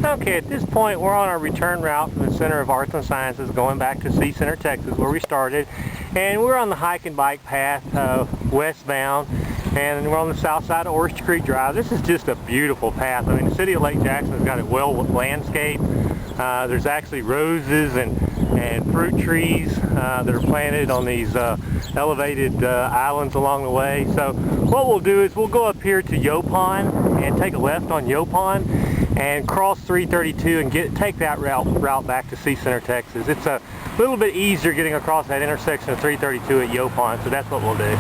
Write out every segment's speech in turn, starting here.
Okay, at this point we're on our return route from the Center of Arts and Sciences going back to Sea Center, Texas, where we started. And we're on the hike and bike path westbound, and we're on the south side of Oyster Creek Drive. This is just a beautiful path. I mean, the city of Lake Jackson has got it well landscaped. There's actually roses and fruit trees that are planted on these elevated islands along the way. So what we'll do is we'll go up here to Yopon and take a left on Yopon and cross 332 and take that route back to Sea Center, Texas. It's a little bit easier getting across that intersection of 332 at Yopon, so that's what we'll do.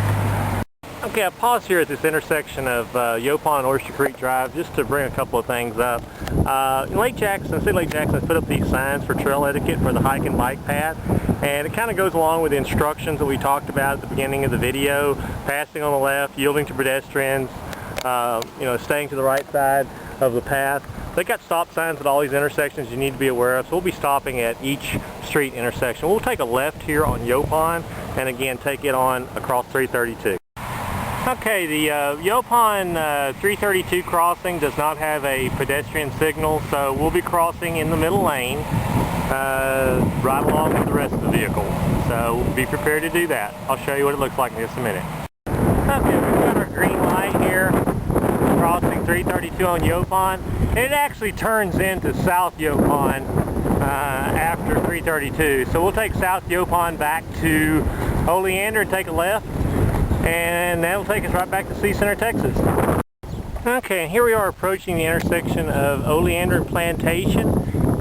Okay, I paused here at this intersection of Yopon and Oyster Creek Drive just to bring a couple of things up. Lake Jackson, City of Lake Jackson has put up these signs for trail etiquette for the hike and bike path, and it kind of goes along with the instructions that we talked about at the beginning of the video: passing on the left, yielding to pedestrians, staying to the right side of the path. They got stop signs at all these intersections you need to be aware of, so we'll be stopping at each street intersection. We'll take a left here on Yopon and again take it on across 332. Okay, the Yopon 332 crossing does not have a pedestrian signal, so we'll be crossing in the middle lane right along with the rest of the vehicle. So be prepared to do that. I'll show you what it looks like in just a minute. Okay, we've got our green light here, crossing 332 on Yopon. It actually turns into South Yopon after 332. So we'll take South Yopon back to Oleander and take a left, and that'll take us right back to Sea Center, Texas. Okay, and here we are approaching the intersection of Oleander and Plantation,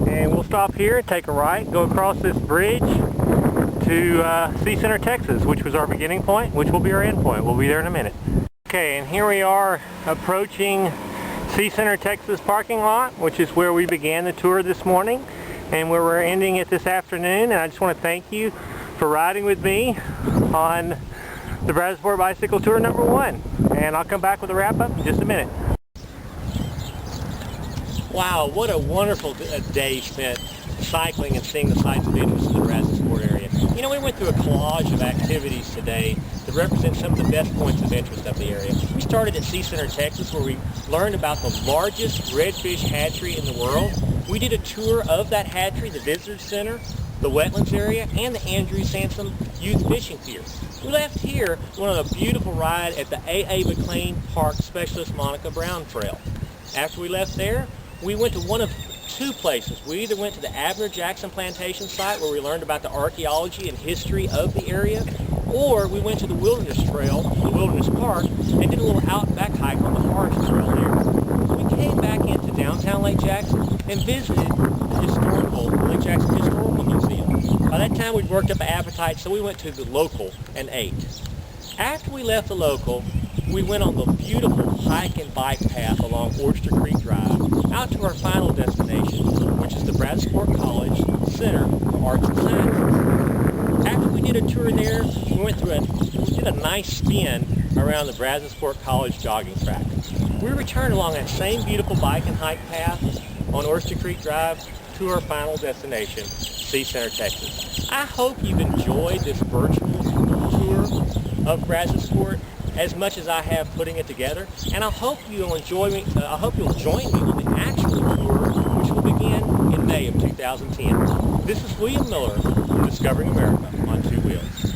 and we'll stop here, take a right, go across this bridge to Sea Center, Texas, which was our beginning point, which will be our end point. We'll be there in a minute. Okay, and here we are approaching Sea Center, Texas parking lot, which is where we began the tour this morning and where we're ending it this afternoon. And I just want to thank you for riding with me on the Brazosport Bicycle Tour number 1. And I'll come back with a wrap up in just a minute. Wow, what a wonderful day spent cycling and seeing the sights of interest in the Brazosport area. You know, we went through a collage of activities today that represent some of the best points of interest of the area. We started at Sea Center, Texas, where we learned about the largest redfish hatchery in the world. We did a tour of that hatchery, the visitor center, the wetlands area, and the Andrew Sansom Youth Fishing Pier. We left here, went on a beautiful ride at the A.A. McLean Park Specialist Monica Brown Trail. After we left there, we went to one of two places. We either went to the Abner Jackson Plantation site, where we learned about the archaeology and history of the area, or we went to the Wilderness Trail, the Wilderness Park, and did a little outback hike on the Forest Trail there. We came back into downtown Lake Jackson and visited the Lake Jackson Historical Museum. By that time we'd worked up an appetite, so we went to the local and ate. After we left the local, we went on the beautiful hike and bike path along Oyster Creek Drive out to our final destination, which is the Brazosport College Center for Arts and Sciences. After we did a tour there, we did a nice spin around the Brazosport College jogging track. We returned along that same beautiful bike and hike path on Oyster Creek Drive to our final destination, Sea Center, Texas. I hope you've enjoyed this virtual tour of Brazosport as much as I have putting it together, and I hope you'll join me on the actual tour, which will begin in May of 2010. This is William Miller from Discovering America on Two Wheels.